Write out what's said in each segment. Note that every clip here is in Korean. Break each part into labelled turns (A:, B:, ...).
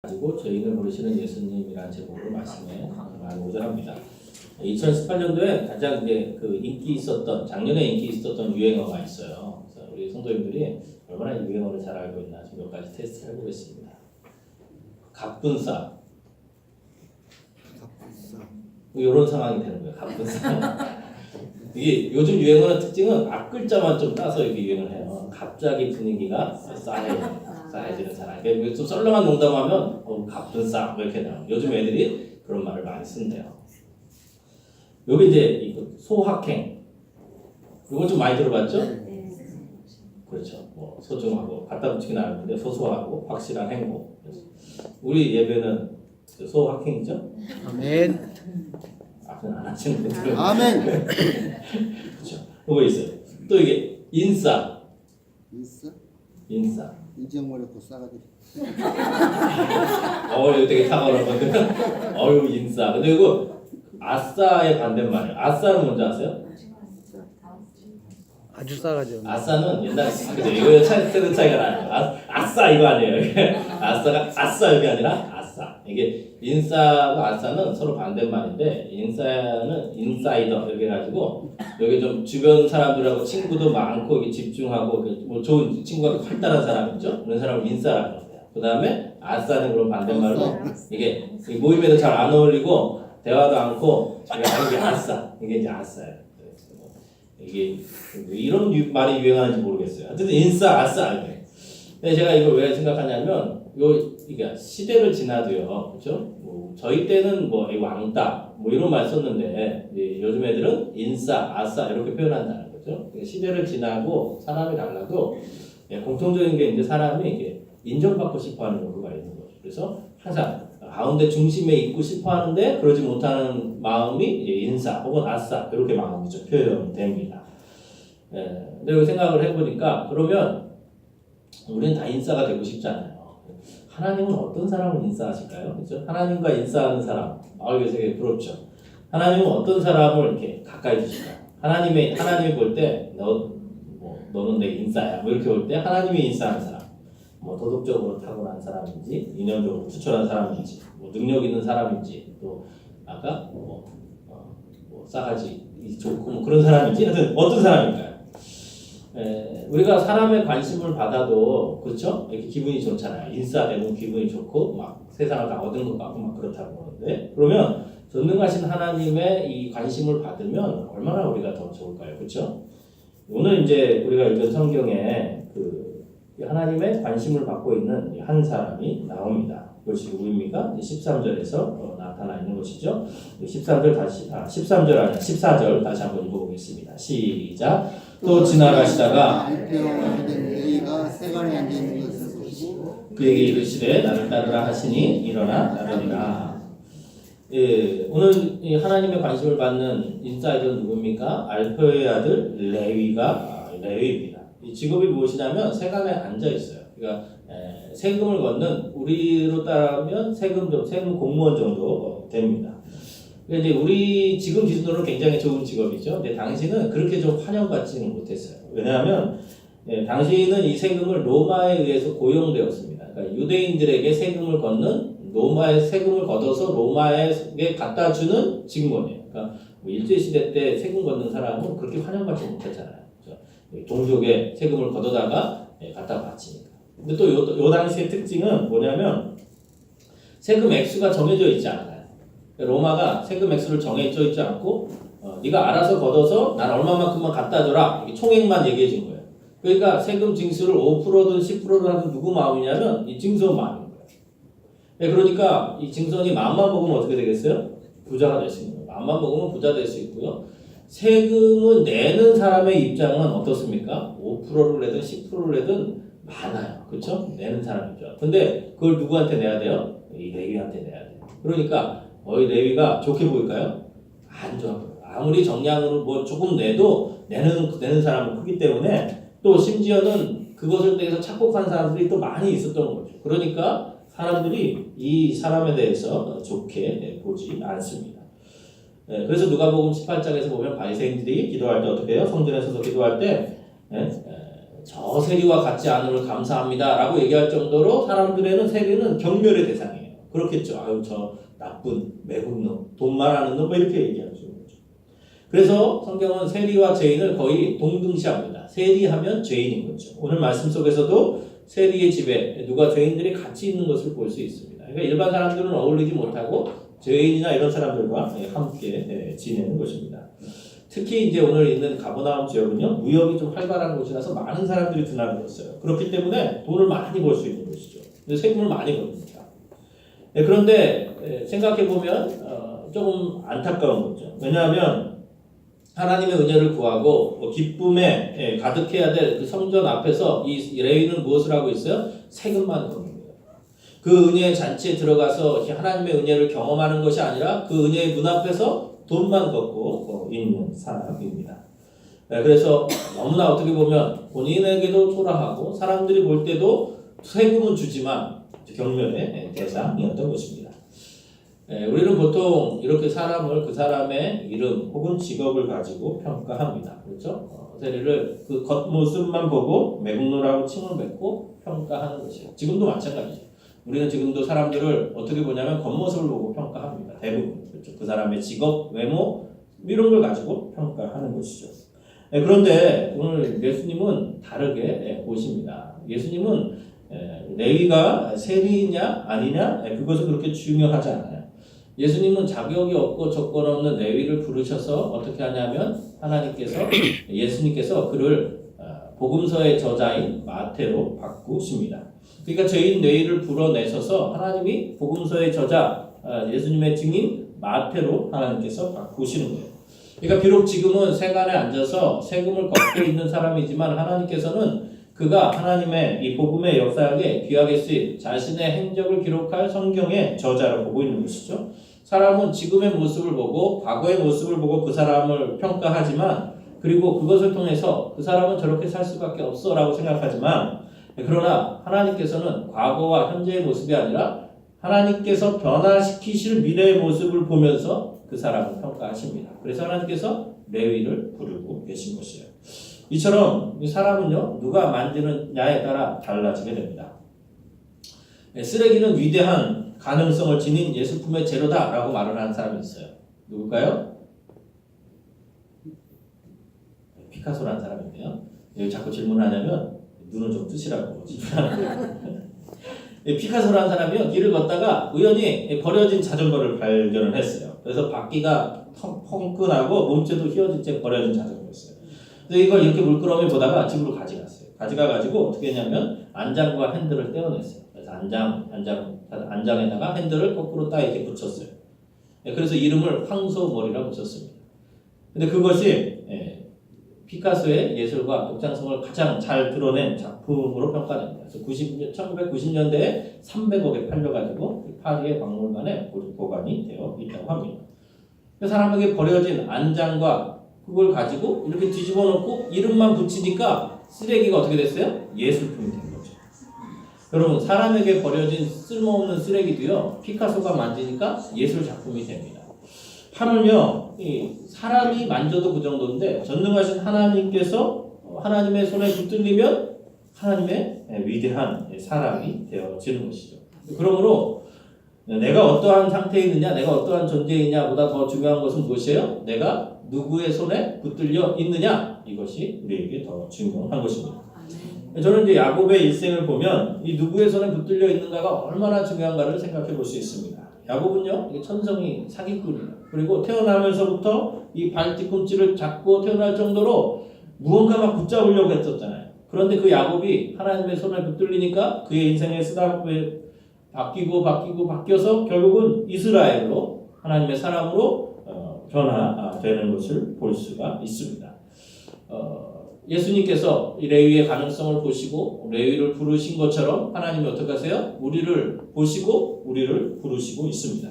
A: 가지고 죄인을 부르시는 예수님이라는 제목으로 말씀에 나누고자 합니다. 2018년도에 가장 이제 그 인기 있었던 작년에 인기 있었던 유행어가 있어요. 그래서 우리 성도님들이 얼마나 이 유행어를 잘 알고 있나 지금 몇 가지 테스트를 해보겠습니다. 갑분싸. 이런 상황이 되는 거예요. 갑분싸. 이게 요즘 유행어의 특징은 앞글자만 좀 따서 이렇게 유행을 해요. 갑자기 분위기가 싸해지는 사람. 그러니까 좀 썰렁한 농담하면 갑분싸 뭐 이렇게 나와요. 요즘 애들이 그런 말을 많이 쓴대요. 여기 이제 소확행. 이건 좀 많이 들어봤죠? 그렇죠. 뭐 소중하고 갖다 붙이긴 하는데 소소하고 확실한 행복. 우리 예배는 소확행이죠?
B: 아멘.
A: 앞은 안 하시는 분들.
B: 아멘.
A: 그렇죠. 그거 있어요. 또 이게 인싸. 인싸.
B: 잊어버렸고 싸가지고.
A: 이거 되게 탁월하거든요. 어유 인싸. 근데 이거 아싸의 반대말이에요. 아싸는 뭔지 아세요?
B: 아주 싸가지.
A: 아싸는 옛날에 그죠? 이거 세대 차이가 나요. 아싸 이거 아니에요. 아싸가 아싸 이게 아니라 아싸. 이게 인싸와 아싸는 서로 반대말인데 인싸는 인사이더 이렇게 해가지고 여기 좀 주변 사람들하고 친구도 많고 이렇게 집중하고 뭐 좋은 친구가 활달한 사람 있죠? 그런 사람을 인싸라고 해요. 그 다음에 아싸는 그런 반대말로 이게 모임에도 잘 안 어울리고 대화도 않고 이게 아싸. 이게 이제 아싸예요. 이게 이런 말이 유행하는지 모르겠어요. 어쨌든 인싸, 아싸 이게. 근데 제가 이걸 왜 생각하냐면 이게 시대를 지나도요, 그렇죠? 뭐 저희 때는 뭐 왕따 뭐 이런 말 썼는데 요즘 애들은 인싸, 아싸 이렇게 표현한다는 거죠. 시대를 지나고 사람이 달라도 공통적인 게 이제 사람이 이게 인정받고 싶어하는 요구가 있는 거죠. 그래서 항상 가운데 중심에 있고 싶어하는데 그러지 못하는 마음이 이제 인싸 혹은 아싸 이렇게 마음이죠 표현됩니다. 근데 생각을 해보니까 그러면 우리는 다 인싸가 되고 싶지 않아요. 하나님은 어떤 사람을 인싸하실까요? 그렇죠? 하나님과 인싸하는 사람, 이게 되게 부럽죠. 하나님은 어떤 사람을 이렇게 가까이 두실까요? 하나님이 볼 때 너는 내 인싸야. 뭐 이렇게 볼 때 하나님이 인싸하는 사람. 뭐 도덕적으로 탁월한 사람인지, 이념적으로 투철한 사람인지, 뭐 능력 있는 사람인지, 또 아까 뭐 싸가지 좋고 뭐 그런 사람인지, 하여튼 어떤 사람일까요? 우리가 사람의 관심을 받아도 그렇죠? 이렇게 기분이 좋잖아요. 인싸되면 기분이 좋고 막 세상을 다 얻은 것 같고 막 그렇다고 하는데 그러면 전능하신 하나님의 이 관심을 받으면 얼마나 우리가 더 좋을까요? 그렇죠? 오늘 이제 우리가 읽은 성경에 하나님의 관심을 받고 있는 한 사람이 나옵니다. 그것이 누구입니까? 13절에서 나타나 있는 것이죠. 14절 다시 한번 읽어보겠습니다. 시작. 또 지나가시다가 그에게 이르시되 나를 따르라 하시니 일어나 따르니라. 오늘 하나님의 관심을 받는 인사이더는 누굽니까? 알페의 아들 레위입니다. 이 직업이 무엇이냐면 세관에 앉아 있어요. 그러니까 세금을 걷는 우리로 따르면 세금 공무원 정도 됩니다. 이제 우리 지금 기준으로 굉장히 좋은 직업이죠. 근데 당시는 그렇게 좀 환영받지는 못했어요. 왜냐하면 당시는 이 세금을 로마에 의해서 고용되었습니다. 그러니까 유대인들에게 세금을 걷는 로마의 세금을 걷어서 로마에 갖다 주는 직무원이에요. 그러니까 일제 시대 때 세금 걷는 사람은 그렇게 환영받지 못했잖아요. 종족의 세금을 걷어다가 갖다 바치니까. 근데 또 요 당시의 특징은 뭐냐면 세금 액수가 정해져 있지 않아요. 로마가 세금 액수를 정해져 있지 않고 네가 알아서 걷어서 난 얼마만큼만 갖다 줘라 이게 총액만 얘기해 준 거예요. 그러니까 세금 징수를 5%든 10%든 하든 누구 마음이냐면 이 증손 마음인 거예요. 그러니까 이 증손이 마음만 먹으면 어떻게 되겠어요? 부자가 될 수 있는 거예요. 마음만 먹으면 부자 될 수 있고요. 세금을 내는 사람의 입장은 어떻습니까? 5%를 내든 10%를 내든 많아요. 그렇죠? 내는 사람이죠. 근데 그걸 누구한테 내야 돼요? 이 레위한테 내야 돼요. 그러니까 이 레위가 좋게 보일까요? 안 좋아 보여요. 아무리 정량으로 뭐 조금 내도 내는 사람은 크기 때문에 또 심지어는 그것을 대해서 착복한 사람들이 또 많이 있었던 거죠. 그러니까 사람들이 이 사람에 대해서 좋게 보지 않습니다. 그래서 누가복음 18장에서 보면 바리새인들이 기도할 때 어떻게 해요? 성전에 서서 기도할 때 저 세리와 같지 않음을 감사합니다라고 얘기할 정도로 사람들에는 세리는 경멸의 대상이에요. 그렇겠죠. 아유 저 나쁜 매국노, 돈 말하는 놈, 뭐 이렇게 얘기하죠. 그래서 성경은 세리와 죄인을 거의 동등시합니다. 세리하면 죄인인 거죠. 오늘 말씀 속에서도 세리의 집에 누가 죄인들이 같이 있는 것을 볼 수 있습니다. 그러니까 일반 사람들은 어울리지 못하고 죄인이나 이런 사람들과 함께 지내는 것입니다. 특히 이제 오늘 있는 가버나움 지역은요, 무역이 좀 활발한 곳이라서 많은 사람들이 드나들었어요. 그렇기 때문에 돈을 많이 벌 수 있는 곳이죠. 세금을 많이 벌습니다. 그런데 생각해 보면 조금 안타까운 거죠. 왜냐하면 하나님의 은혜를 구하고 기쁨에 가득해야 될 그 성전 앞에서 이 레위는 무엇을 하고 있어요? 세금만 걷는 거예요. 그 은혜의 잔치에 들어가서 하나님의 은혜를 경험하는 것이 아니라 그 은혜의 문 앞에서 돈만 걷고 있는 사람입니다. 그래서 너무나 어떻게 보면 본인에게도 초라하고 사람들이 볼 때도 세금은 주지만 경멸의 대상이었던 것입니다. 우리는 보통 이렇게 사람을 그 사람의 이름 혹은 직업을 가지고 평가합니다. 그렇죠? 세리를 그 겉모습만 보고 매국노라고 칭을 맺고 평가하는 것이에요. 지금도 마찬가지죠. 우리는 지금도 사람들을 어떻게 보냐면 겉모습을 보고 평가합니다. 대부분. 그렇죠? 그 사람의 직업, 외모 이런 걸 가지고 평가하는 것이죠. 그런데 오늘 예수님은 다르게 보십니다. 예수님은 레위가 세리냐 아니냐 그것은 그렇게 중요하지 않아요. 예수님은 자격이 없고 조건 없는 레위를 부르셔서 어떻게 하냐면 하나님께서 예수님께서 그를 복음서의 저자인 마태로 바꾸십니다. 그러니까 죄인 레위를 불어내셔서 하나님이 복음서의 저자 예수님의 증인 마태로 하나님께서 바꾸시는 거예요. 그러니까 비록 지금은 세간에 앉아서 세금을 걷고 있는 사람이지만 하나님께서는 그가 하나님의 이 복음의 역사에 귀하게 쓰인 자신의 행적을 기록할 성경의 저자로 보고 있는 것이죠. 사람은 지금의 모습을 보고 과거의 모습을 보고 그 사람을 평가하지만 그리고 그것을 통해서 그 사람은 저렇게 살 수밖에 없어 라고 생각하지만 그러나 하나님께서는 과거와 현재의 모습이 아니라 하나님께서 변화시키실 미래의 모습을 보면서 그 사람을 평가하십니다. 그래서 하나님께서 레위를 부르고 계신 것이에요. 이처럼 이 사람은요 누가 만드느냐에 따라 달라지게 됩니다. 쓰레기는 위대한 가능성을 지닌 예술품의 재료다라고 말을 하는 사람이 있어요. 누굴까요? 피카소라는 사람인데요. 왜 자꾸 질문하냐면 눈을 좀 뜨시라고 질문하는 거예요. 피카소라는 사람이요 길을 걷다가 우연히 버려진 자전거를 발견을 했어요. 그래서 바퀴가 펑끈하고 몸체도 휘어진 채 버려진 자전거였어요. 그래서 이걸 이렇게 물끄러미 보다가 집으로 가져갔어요. 가져가가지고 어떻게 했냐면 안장과 핸들을 떼어냈어요. 그래서 안장에다가 핸들을 거꾸로 딱 이렇게 붙였어요. 그래서 이름을 황소머리라고 붙였습니다. 근데 그것이 피카소의 예술과 독창성을 가장 잘 드러낸 작품으로 평가됩니다. 그래서 1990년대에 300억에 팔려가지고 파리의 박물관에 보관이 되어 있다고 합니다. 사람에게 버려진 안장과 그걸 가지고 이렇게 뒤집어 놓고 이름만 붙이니까 쓰레기가 어떻게 됐어요? 예술품이 된 거죠. 여러분 사람에게 버려진 쓸모없는 쓰레기도요 피카소가 만지니까 예술 작품이 됩니다. 하물며 사람이 만져도 그 정도인데 전능하신 하나님께서 하나님의 손에 붙들리면 하나님의 위대한 사람이 되어지는 것이죠. 그러므로 내가 어떠한 상태에 있느냐 내가 어떠한 존재에 있냐보다 더 중요한 것은 무엇이에요? 내가 누구의 손에 붙들려 있느냐 이것이 우리에게 더 중요한 것입니다. 저는 이제 야곱의 일생을 보면 이 누구의 손에 붙들려 있는가가 얼마나 중요한가를 생각해 볼 수 있습니다. 야곱은요 천성이 사기꾼이에요. 그리고 태어나면서부터 이 발 뒤꿈치를 잡고 태어날 정도로 무언가 막 붙잡으려고 했었잖아요. 그런데 그 야곱이 하나님의 손에 붙들리니까 그의 인생의 쓰다듬에 바뀌어서 결국은 이스라엘로 하나님의 사람으로 변화되는 것을 볼 수가 있습니다. 예수님께서 이 레위의 가능성을 보시고 레위를 부르신 것처럼 하나님이 어떻게 하세요? 우리를 보시고 우리를 부르시고 있습니다.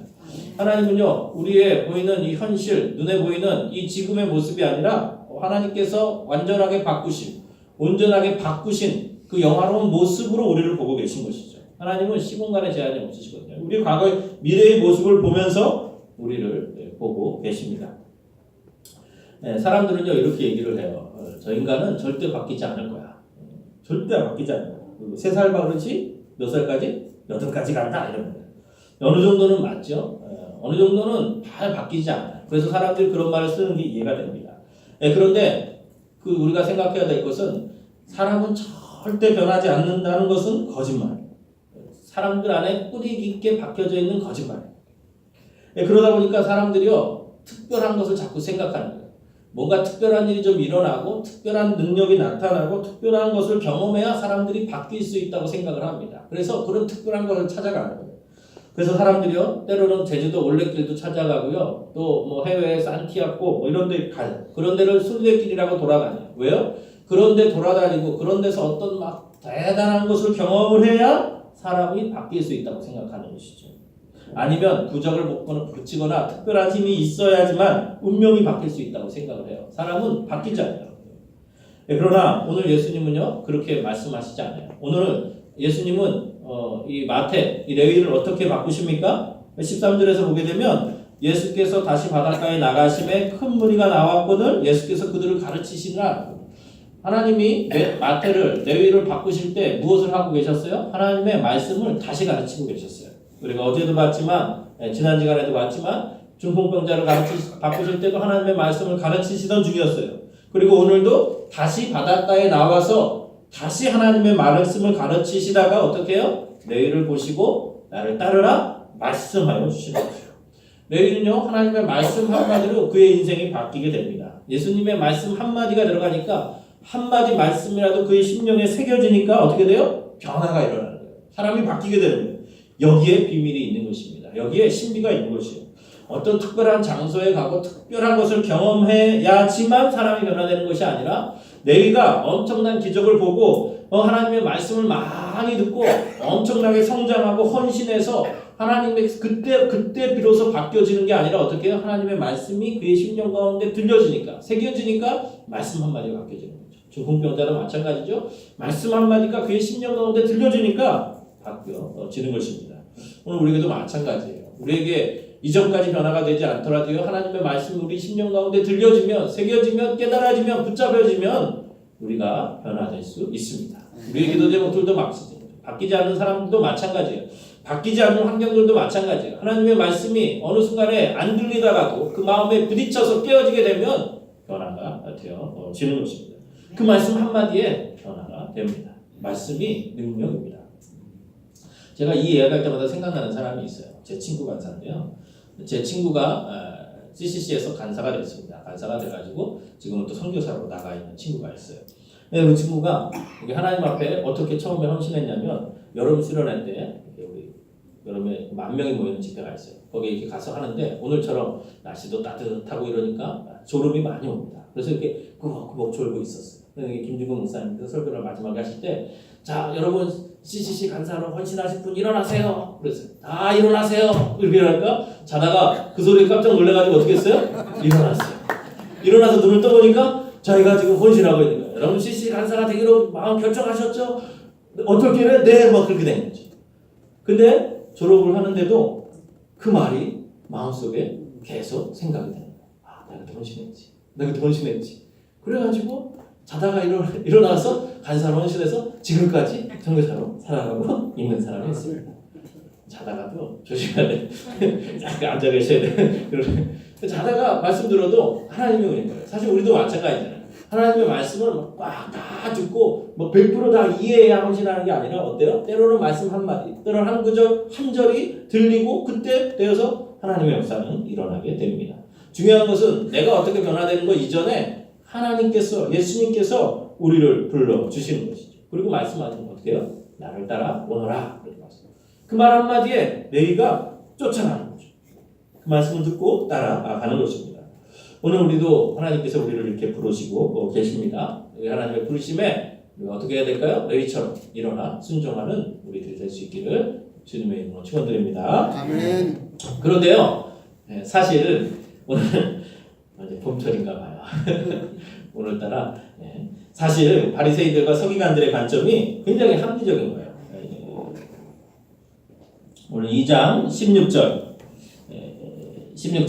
A: 하나님은요 우리의 보이는 이 현실 눈에 보이는 이 지금의 모습이 아니라 하나님께서 완전하게 바꾸신 온전하게 바꾸신 그 영화로운 모습으로 우리를 보고 계신 것이죠. 하나님은 시공간에 제한이 없으시거든요. 우리 과거의 미래의 모습을 보면서 우리를 보고 계십니다. 사람들은요 이렇게 얘기를 해요. 저 인간은 절대 바뀌지 않을 거야. 절대 바뀌지 않아요. 3살 버릇이 몇 살까지? 8까지 간다 이런 거예요. 어느 정도는 맞죠. 어느 정도는 잘 바뀌지 않아요. 그래서 사람들이 그런 말을 쓰는 게 이해가 됩니다. 그런데 우리가 생각해야 될 것은 사람은 절대 변하지 않는다는 것은 거짓말이에요. 사람들 안에 뿌리 깊게 박혀져 있는 거짓말이에요. 그러다 보니까 사람들이요 특별한 것을 자꾸 생각하는 거예요. 뭔가 특별한 일이 좀 일어나고 특별한 능력이 나타나고 특별한 것을 경험해야 사람들이 바뀔 수 있다고 생각을 합니다. 그래서 그런 특별한 것을 찾아가는 거예요. 그래서 사람들이요 때로는 제주도 올레길도 찾아가고요 또 뭐 해외에 산티아고 뭐 이런 데 가요. 그런 데를 순례길이라고 돌아다녀요. 왜요? 그런 데 돌아다니고 그런 데서 어떤 막 대단한 것을 경험을 해야 사람이 바뀔 수 있다고 생각하는 것이죠. 아니면 부적을 붙이거나 특별한 힘이 있어야지만 운명이 바뀔 수 있다고 생각을 해요. 사람은 바뀌지 않아요. 그러나 오늘 예수님은요 그렇게 말씀하시지 않아요. 오늘은 예수님은 이 마태, 이 레위를 어떻게 바꾸십니까? 13절에서 보게 되면 예수께서 다시 바닷가에 나가심에 큰 무리가 나왔거늘 예수께서 그들을 가르치시니라. 하나님이 마태를 레위를 바꾸실 때 무엇을 하고 계셨어요? 하나님의 말씀을 다시 가르치고 계셨어요. 우리가 어제도 봤지만 지난 시간에도 봤지만 중풍병자를 바꾸실 때도 하나님의 말씀을 가르치시던 중이었어요. 그리고 오늘도 다시 바닷가에 나와서 다시 하나님의 말씀을 가르치시다가 어떻게 해요? 레위를 보시고 나를 따르라 말씀하여 주시는 거예요. 레위는요 하나님의 말씀 한마디로 그의 인생이 바뀌게 됩니다. 예수님의 말씀 한마디가 들어가니까 한마디 말씀이라도 그의 심령에 새겨지니까 어떻게 돼요? 변화가 일어나는 거예요. 사람이 바뀌게 되는 거예요. 여기에 비밀이 있는 것입니다. 여기에 신비가 있는 것이에요. 어떤 특별한 장소에 가고 특별한 것을 경험해야지만 사람이 변화되는 것이 아니라 레위가 엄청난 기적을 보고 하나님의 말씀을 많이 듣고 엄청나게 성장하고 헌신해서 하나님의 그때 비로소 바뀌어지는 게 아니라 어떻게 해요? 하나님의 말씀이 그의 심령 가운데 들려지니까 새겨지니까 말씀 한마디가 바뀌어지는 거죠. 중풍병자도 마찬가지죠. 말씀 한마디가 그의 심령 가운데 들려지니까 바뀌어지는 것입니다. 오늘 우리에게도 마찬가지예요. 우리에게 이전까지 변화가 되지 않더라도요 하나님의 말씀이 우리 심령 가운데 들려지면 새겨지면 깨달아지면 붙잡혀지면 우리가 변화될 수 있습니다. 우리의 기도 제목들도 마찬가지예요. 바뀌지 않는 사람들도 마찬가지예요. 바뀌지 않는 환경들도 마찬가지예요. 하나님의 말씀이 어느 순간에 안 들리다가도 그 마음에 부딪혀서 깨어지게 되면 변화가 되어지는 것입니다. 그 말씀 한마디에 변화가 됩니다. 말씀이 능력입니다. 제가 이 이야기할 때마다 생각나는 사람이 있어요. 제 친구 간사인데요. 제 친구가 CCC에서 간사가 됐습니다. 간사가 돼가지고 지금은 또 선교사로 나가 있는 친구가 있어요. 그 친구가 하나님 앞에 어떻게 처음에 헌신했냐면 여름 수련회 때 우리 여름에 10,000명이 모이는 집회가 있어요. 거기에 이렇게 가서 하는데 오늘처럼 날씨도 따뜻하고 이러니까 졸음이 많이 옵니다. 그래서 이렇게 꾸벅꾸벅 졸고 있었어요. 김중근 목사님께서 설교를 마지막에 하실 때 자 여러분 CCC 간사로 헌신하실 분 일어나세요. 그랬어요. 다 일어나세요. 이렇게 하니까 자다가 그 소리에 깜짝 놀래가지고 어떻게 했어요? 일어났어요. 일어나서 눈을 떠보니까 자기가 지금 헌신하고 있는 거예요. 여러분 CCC 간사가 되기로 마음 결정하셨죠? 어떻게 해? 네, 막 그렇게 된 거죠. 근데 졸업을 하는데도 그 말이 마음속에 계속 생각이 되는 거예요. 아, 내가 헌신했지. 내가 헌신했지. 그래가지고 자다가 일어나서 간사로 헌신해서 지금까지 선교사로 살아가고 있는 사람이 있습니다. 자다가도 조심해야 돼. 잠깐 앉아 계셔야 돼. 자다가 말씀 들어도 하나님의 은혜인 거예요. 사실 우리도 마찬가지잖아요. 하나님의 말씀을 꽉 다 듣고 100%다 이해해야 헌신하는 게 아니라 어때요? 때로는 말씀 한마디, 때로는 한 구절, 한 절이 들리고 그때 되어서 하나님의 역사는 일어나게 됩니다. 중요한 것은 내가 어떻게 변화되는 것 이전에 하나님께서 예수님께서 우리를 불러주시는 것이죠. 그리고 말씀하시는 건 어떻게 해요? 나를 따라 오너라. 그 말 한마디에 레위가 쫓아가는 거죠. 그 말씀을 듣고 따라가는 것입니다. 오늘 우리도 하나님께서 우리를 이렇게 부르시고 계십니다. 하나님의 부르심에 우리가 어떻게 해야 될까요? 레위처럼 일어나 순종하는 우리들이 될 수 있기를 주님의 이름으로 축원드립니다.
B: 아멘.
A: 그런데요, 사실 오늘 이제 봄철인가 봐요. 오늘따라 사실 바리새인들과 서기관들의 관점이 굉장히 합리적인 거예요. 오늘 2장 16절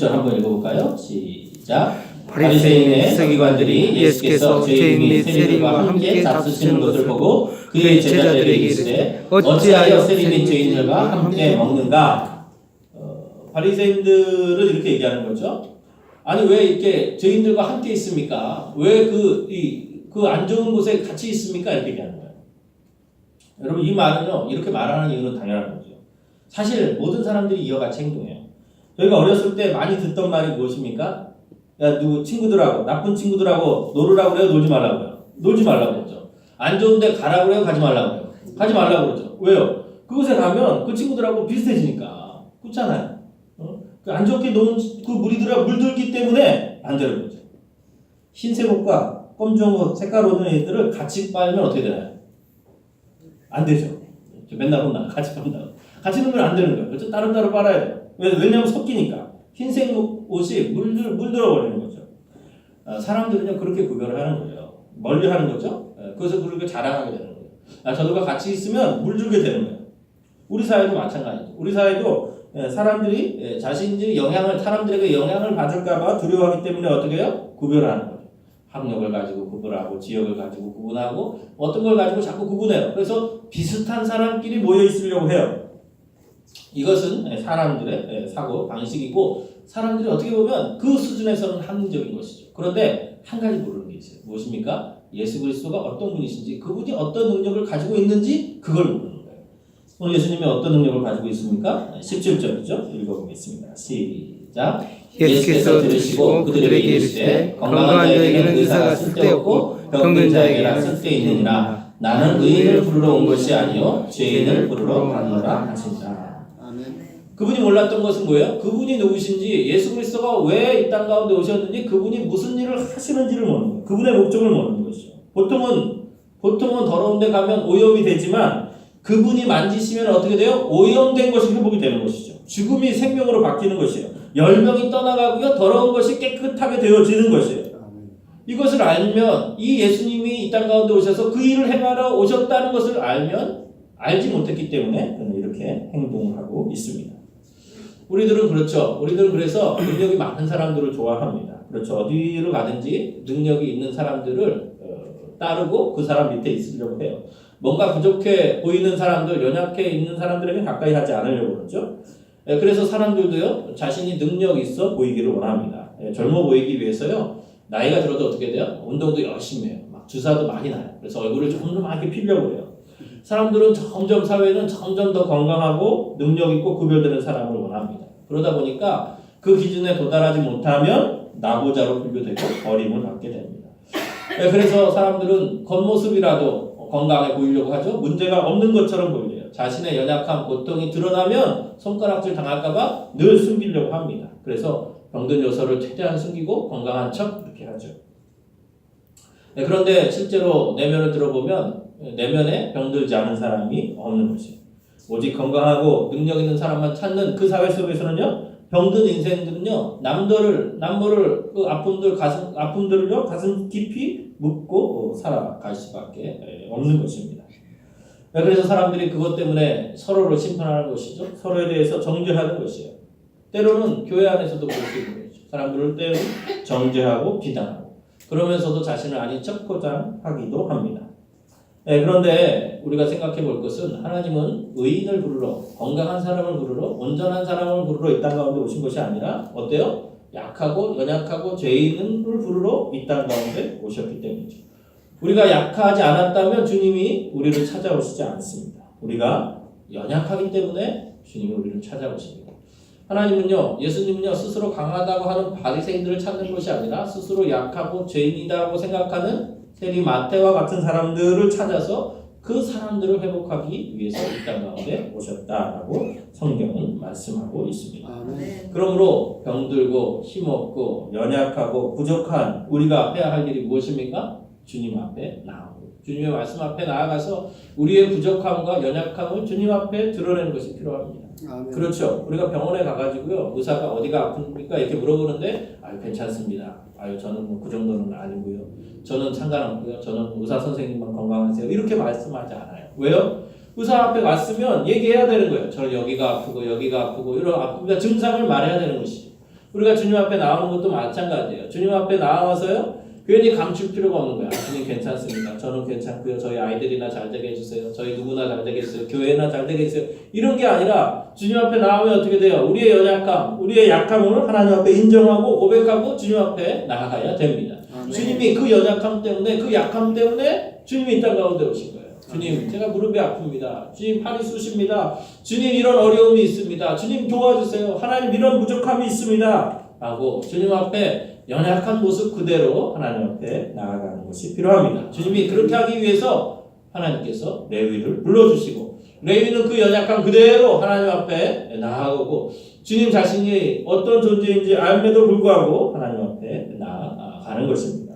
A: 한번 읽어볼까요? 시작. 바리새인의 서기관들이 예수께서 죄인 및 세리와 함께 잡수시는 것을 보고 그의 제자들에게 이르되 어찌하여 세리 및 죄인들과 함께 먹는가? 바리새인들은 이렇게 얘기하는 거죠. 아니 왜 이렇게 죄인들과 함께 있습니까? 왜 그 안 좋은 곳에 같이 있습니까? 이렇게 얘기하는 거예요. 여러분 이 말은요 이렇게 말하는 이유는 당연한 거죠. 사실 모든 사람들이 이와 같이 행동해요. 저희가 어렸을 때 많이 듣던 말이 무엇입니까? 야 누구 친구들하고 나쁜 친구들하고 놀으라고 그래요? 놀지 말라고 그래요? 놀지 말라고 그러죠. 안 좋은데 가라고 그래요? 가지 말라고 그래요? 가지 말라고 그러죠. 왜요? 그곳에 가면 그 친구들하고 비슷해지니까. 그렇잖아요. 그 안 좋게 노는 그 무리들하고 물들기 때문에 안 되는 거죠. 흰색 옷과 검정 옷 색깔 옷는 애들을 같이 빨면 어떻게 되나요? 안 되죠. 맨날 혼나. 같이 빨는다고. 같이 넣으면 안 되는 거예요. 그렇죠? 따로따로 빨아야 돼요. 왜냐면 섞이니까. 흰색 옷이 물들어 버리는 거죠. 사람들은요 그렇게 구별을 하는 거예요. 멀리 하는 거죠. 그래서 그렇게 자랑하게 되는 거예요. 저들과 같이 있으면 물들게 되는 거예요. 우리 사회도 마찬가지죠. 우리 사회도 사람들이 자신들이 사람들에게 영향을 받을까봐 두려워하기 때문에 어떻게 해요? 구별하는 거예요. 학력을 가지고 구분하고 지역을 가지고 구분하고 어떤 걸 가지고 자꾸 구분해요. 그래서 비슷한 사람끼리 모여 있으려고 해요. 이것은 사람들의 사고 방식이고 사람들이 어떻게 보면 그 수준에서는 합리적인 것이죠. 그런데 한 가지 모르는 게 있어요. 무엇입니까? 예수 그리스도가 어떤 분이신지 그분이 어떤 능력을 가지고 있는지 그걸 모르는 거예요. 오늘 예수님이 어떤 능력을 가지고 있습니까? 17절이죠. 읽어보겠습니다. 시작. 예수께서 들으시고 그들에게 이르시되 건강한 자에게는 의사가 쓸데없고 병든 자에게는 쓸데있느니라. 나는 의인을 부르러 온 것이 아니요 죄인을 부르러 왔노라 하신다.
B: 아멘.
A: 그분이 몰랐던 것은 뭐예요? 그분이 누구신지 예수 그리스도가 왜 이 땅 가운데 오셨는지 그분이 무슨 일을 하시는지를 모르는 거예요. 그분의 목적을 모르는 것이죠. 보통은 더러운 데 가면 오염이 되지만 그분이 만지시면 어떻게 돼요? 오염된 것이 회복이 되는 것이죠. 죽음이 생명으로 바뀌는 것이에요. 열명이 떠나가고요. 더러운 것이 깨끗하게 되어지는 것이에요. 이것을 알면 이 예수님이 이 땅 가운데 오셔서 그 일을 행하러 오셨다는 것을 알지 못했기 때문에 이렇게 행동을 하고 있습니다. 우리들은 그렇죠. 우리들은 그래서 능력이 많은 사람들을 좋아합니다. 그렇죠. 어디를 가든지 능력이 있는 사람들을 따르고 그 사람 밑에 있으려고 해요. 뭔가 부족해 보이는 사람들, 연약해 있는 사람들에게 가까이 하지 않으려고 그러죠. 그래서 사람들도요, 자신이 능력 있어 보이기를 원합니다. 젊어 보이기 위해서요, 나이가 들어도 어떻게 돼요? 운동도 열심히 해요. 막 주사도 많이 나요. 그래서 얼굴을 좀 더 많이 피려고 해요. 사람들은 사회는 점점 더 건강하고 능력 있고 구별되는 사람을 원합니다. 그러다 보니까 그 기준에 도달하지 못하면 나보자로 분류되고 버림을 받게 됩니다. 그래서 사람들은 겉모습이라도 건강해 보이려고 하죠. 문제가 없는 것처럼 보이려요. 자신의 연약함, 고통이 드러나면 손가락질 당할까봐 늘 숨기려고 합니다. 그래서 병든 요소를 최대한 숨기고 건강한 척 이렇게 하죠. 그런데 실제로 내면을 들어보면 내면에 병들지 않은 사람이 없는 것이에요. 오직 건강하고 능력 있는 사람만 찾는 그 사회 속에서는요, 병든 인생들은요, 남모를 그 아픔들을요 가슴 깊이 묻고 살아갈 수밖에 없는 것입니다. 그래서 사람들이 그것 때문에 서로를 심판하는 것이죠. 서로에 대해서 정죄하는 것이에요. 때로는 교회 안에서도 볼 수 있는 거죠. 사람들을 때로는 정죄하고 비난하고 그러면서도 자신을 아닌 척 포장하기도 합니다. 그런데 우리가 생각해 볼 것은 하나님은 의인을 부르러, 건강한 사람을 부르러, 온전한 사람을 부르러 이 땅 가운데 오신 것이 아니라 어때요? 약하고 연약하고 죄인을 부르러 이 땅 가운데 오셨기 때문이죠. 우리가 약하지 않았다면 주님이 우리를 찾아오시지 않습니다. 우리가 연약하기 때문에 주님이 우리를 찾아오십니다. 하나님은요, 예수님은요, 스스로 강하다고 하는 바리새인들을 찾는 것이 아니라 스스로 약하고 죄인이라고 생각하는 세리 마태와 같은 사람들을 찾아서 그 사람들을 회복하기 위해서 이 땅 가운데 오셨다라고 성경은 말씀하고 있습니다.
B: 아멘.
A: 그러므로 병들고 힘없고 연약하고 부족한 우리가 해야 할 일이 무엇입니까? 주님 앞에 나아오고 주님의 말씀 앞에 나아가서 우리의 부족함과 연약함을 주님 앞에 드러내는 것이 필요합니다.
B: 아멘.
A: 그렇죠. 우리가 병원에 가가지고요, 의사가 어디가 아픕니까? 이렇게 물어보는데, 괜찮습니다. 저는 뭐 그 정도는 아니고요. 저는 상관없고요. 저는 의사 선생님만 건강하세요. 이렇게 말씀하지 않아요. 왜요? 의사 앞에 갔으면 얘기해야 되는 거예요. 저는 여기가 아프고 이런 아픔과 증상을 말해야 되는 것이죠. 우리가 주님 앞에 나오는 것도 마찬가지예요. 주님 앞에 나와서요, 괜히 감출 필요가 없는 거야. 주님 괜찮습니다. 저는 괜찮고요. 저희 아이들이나 잘 되게 해주세요. 저희 누구나 잘 되게 해주세요. 교회나 잘 되게 해주세요. 이런 게 아니라 주님 앞에 나오면 어떻게 돼요? 우리의 연약함, 우리의 약함을 하나님 앞에 인정하고 고백하고 주님 앞에 나아가야 됩니다.
B: 아멘.
A: 주님이 그 연약함 때문에, 그 약함 때문에 주님이 이 땅 가운데 오신 거예요. 주님, 제가 무릎이 아픕니다. 주님, 팔이 쑤십니다. 주님, 이런 어려움이 있습니다. 주님, 도와주세요. 하나님, 이런 부족함이 있습니다. 라고 주님 앞에 연약한 모습 그대로 하나님 앞에 나아가는 것이 필요합니다. 주님이 그렇게 하기 위해서 하나님께서 레위를 불러주시고, 레위는 그 연약함 그대로 하나님 앞에 나아가고, 주님 자신이 어떤 존재인지 알면도 불구하고 하나님 앞에 나아가는 것입니다.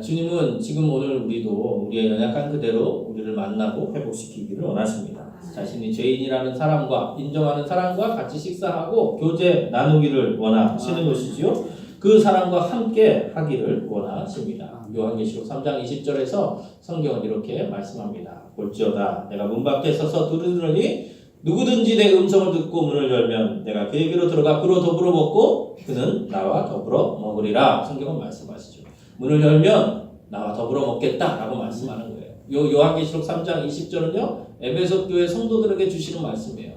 A: 주님은 지금 오늘 우리도 우리의 연약한 그대로 우리를 만나고 회복시키기를 원하십니다. 자신이 죄인이라는 사람과 인정하는 사람과 같이 식사하고 교제 나누기를 원하시는 것이지요. 그 사람과 함께 하기를 원하십니다. 요한계시록 3장 20절에서 성경은 이렇게 말씀합니다. 볼지어다 내가 문 밖에 서서 두드리노니 누구든지 내 음성을 듣고 문을 열면 내가 그에게로 들어가 그로 더불어 먹고 그는 나와 더불어 먹으리라. 성경은 말씀하시죠. 문을 열면 나와 더불어 먹겠다라고 말씀하는 거예요. 요한계시록 3장 20절은요, 에베소 교회 성도들에게 주시는 말씀이에요.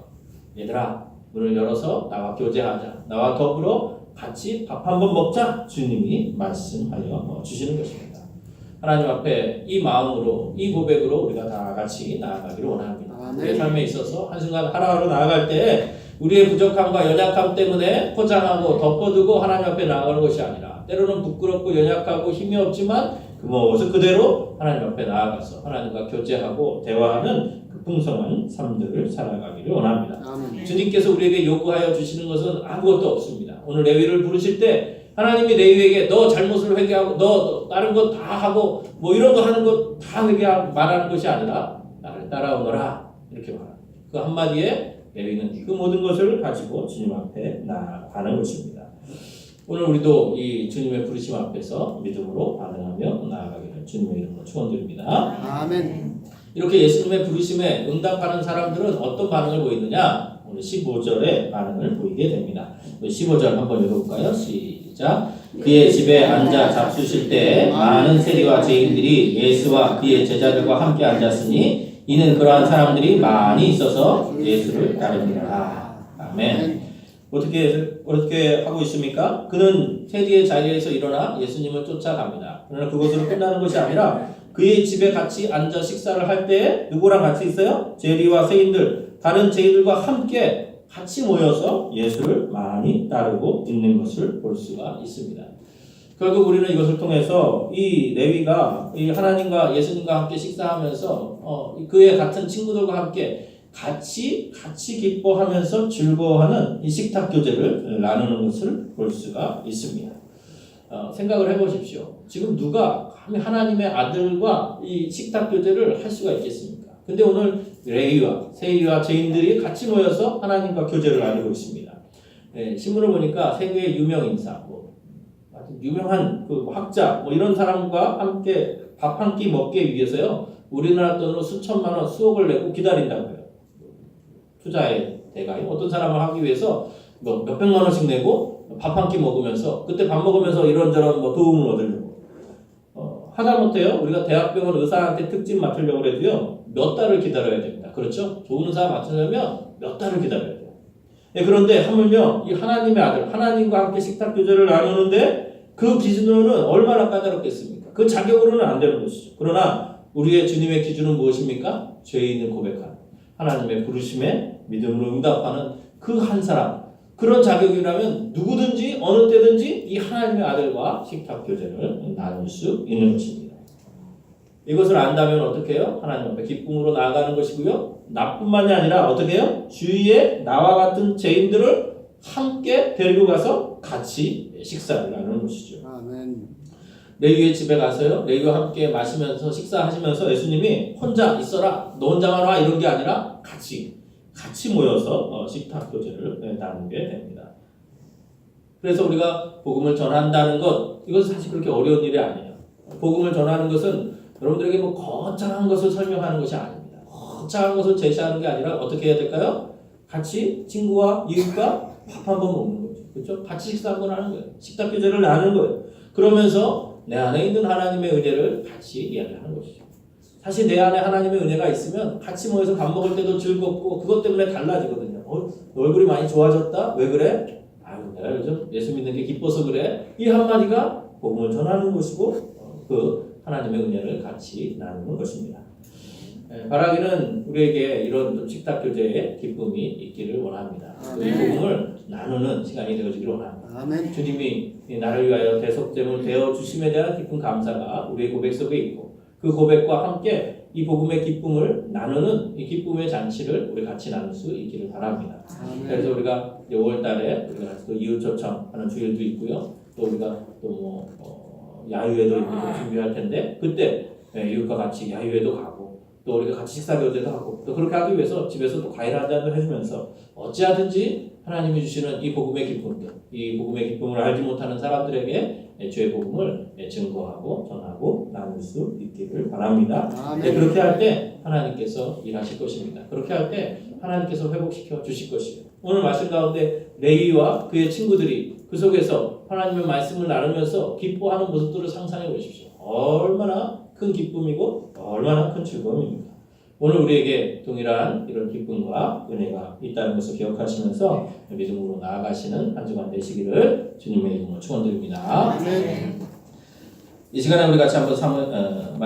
A: 얘들아, 문을 열어서 나와 교제하자. 나와 더불어 같이 밥 한번 먹자. 주님이 말씀하여 주시는 것입니다. 하나님 앞에 이 마음으로, 이 고백으로 우리가 다 같이 나아가기를 원합니다. 우리의 삶에 있어서 한순간 하루하루 나아갈 때 우리의 부족함과 연약함 때문에 포장하고 덮어두고 하나님 앞에 나아가는 것이 아니라, 때로는 부끄럽고 연약하고 힘이 없지만 그 모습 그대로 하나님 앞에 나아가서 하나님과 교제하고 대화하는 그 풍성한 삶들을 살아가기를 원합니다.
B: 아멘.
A: 주님께서 우리에게 요구하여 주시는 것은 아무것도 없습니다. 오늘 레위를 부르실 때 하나님이 레위에게 너 잘못을 회개하고 너 다른 것 다 하고 뭐 이런 거 하는 것 다 회개하고 말하는 것이 아니라 나를 따라오너라 이렇게 말합니다. 그 한마디에 레위는 그 모든 것을 가지고 주님 앞에 나아가는 것입니다. 오늘 우리도 이 주님의 부르심 앞에서 믿음으로 반응하며 나아가기를 주님의 이름으로 축원드립니다.
B: 아멘.
A: 이렇게 예수님의 부르심에 응답하는 사람들은 어떤 반응을 보이느냐? 오늘 15절의 반응을 보이게 됩니다. 15절 한번 읽어볼까요? 시작. 그의 집에 앉아 잡수실 때 많은 세리와 죄인들이 예수와 그의 제자들과 함께 앉았으니 이는 그러한 사람들이 많이 있어서 예수를 따르니라. 아멘. 어떻게 하고 있습니까? 그는 세리의 자리에서 일어나 예수님을 쫓아갑니다. 그러나 그것으로 끝나는 것이 아니라 그의 집에 같이 앉아 식사를 할 때 누구랑 같이 있어요? 세리와 세인들, 다른 죄인들과 함께 같이 모여서 예수를 많이 따르고 있는 것을 볼 수가 있습니다. 결국 우리는 이것을 통해서 이 레위가 이 하나님과 예수님과 함께 식사하면서 그의 같은 친구들과 함께 같이 기뻐하면서 즐거워하는 이 식탁 교제를 나누는 것을 볼 수가 있습니다. 생각을 해보십시오. 지금 누가 감히 하나님의 아들과 이 식탁 교제를 할 수가 있겠습니까? 근데 오늘 레위와 세리와 죄인들이 같이 모여서 하나님과 교제를 나누고 있습니다. 신문을 보니까 세계의 유명 인사, 유명한 그 학자, 이런 사람과 함께 밥 한 끼 먹기 위해서요, 우리나라 돈으로 수천만 원, 수억을 내고 기다린다고 해요. 투자의 대가요. 어떤 사람을 하기 위해서 몇백만 원씩 내고 밥 한 끼 먹으면서, 그때 밥 먹으면서 이런저런 도움을 얻으려고. 하다못해요, 우리가 대학병원 의사한테 특집 맡으려고 해도요, 몇 달을 기다려야 됩니다. 그렇죠? 좋은 의사 맡으려면 몇 달을 기다려야 돼요. 그런데 하물며 이 하나님의 아들, 하나님과 함께 식탁 교제를 나누는데 그 기준으로는 얼마나 까다롭겠습니까? 그 자격으로는 안 되는 것이죠. 그러나 우리의 주님의 기준은 무엇입니까? 죄인을 고백하는, 하나님의 부르심에 믿음으로 응답하는 그 한 사람, 그런 자격이라면 누구든지 어느 때든지 이 하나님의 아들과 식탁 교제를 나눌 수 있는 것입니다. 이것을 안다면 어떻게 해요? 하나님 앞에 기쁨으로 나아가는 것이고요. 나뿐만이 아니라 어떻게 해요? 주위에 나와 같은 죄인들을 함께 데리고 가서 같이 식사를 나누는 것이죠.
B: 아멘.
A: 레위의 집에 가서요, 레위와 함께 마시면서 식사하시면서 예수님이 혼자 있어라, 너 혼자만 와, 이런 게 아니라 같이 모여서 식탁 교제를 나누게 됩니다. 그래서 우리가 복음을 전한다는 것, 이것은 사실 그렇게 어려운 일이 아니에요. 복음을 전하는 것은 여러분들에게 거창한 것을 설명하는 것이 아닙니다. 거창한 것을 제시하는 게 아니라 어떻게 해야 될까요? 같이 친구와 이웃과 밥 한 번 먹는 거죠. 그렇죠? 같이 식사 한 번 하는 거예요. 식탁 교제를 나누는 거예요. 그러면서 내 안에 있는 하나님의 은혜를 같이 이야기하는 것이죠. 사실 내 안에 하나님의 은혜가 있으면 같이 모여서 밥 먹을 때도 즐겁고 그것 때문에 달라지거든요. 너 얼굴이 많이 좋아졌다? 왜 그래? 아유, 내가 요즘 예수 믿는 게 기뻐서 그래. 이 한마디가 복음을 전하는 것이고 그 하나님의 은혜를 같이 나누는 것입니다. 바라기는 우리에게 이런 좀 식탁 교제의 기쁨이 있기를 원합니다. 이 복음을 나누는 시간이 되어지기를 원합니다.
B: 아멘.
A: 주님이 나를 위하여 대속됨을 되어 주심에 대한 깊은 감사가 우리의 고백 속에 있고 그 고백과 함께 이 복음의 기쁨을 나누는 이 기쁨의 잔치를 우리 같이 나눌 수 있기를 바랍니다. 그래서 우리가 5월달에 우리가 또 이웃 초청하는 주일도 있고요. 또 우리가 또 야유회도 있고 좀 준비할 텐데 그때 이웃과 같이 야유회도 가고 또 우리가 같이 식사 교제도 하고 또 그렇게 하기 위해서 집에서 또 과일 한 잔도 해주면서 어찌하든지 하나님이 주시는 이 복음의 기쁨들, 이 복음의 기쁨을 알지 못하는 사람들에게 주의 복음을 증거하고 전하고 나눌 수 있기를 바랍니다. 그렇게 할 때 하나님께서 일하실 것입니다. 그렇게 할 때 하나님께서 회복시켜 주실 것이에요. 오늘 말씀 가운데 레위와 그의 친구들이 그 속에서 하나님의 말씀을 나누면서 기뻐하는 모습들을 상상해 보십시오. 얼마나 큰 기쁨이고 얼마나 큰 즐거움입니까? 오늘 우리에게 동일한 이런 기쁨과 은혜가 있다는 것을 기억하시면서 믿음으로 나아가시는 한 주간 되시기를 주님의 이름으로 축원드립니다. 이 시간에 우리 같이 한번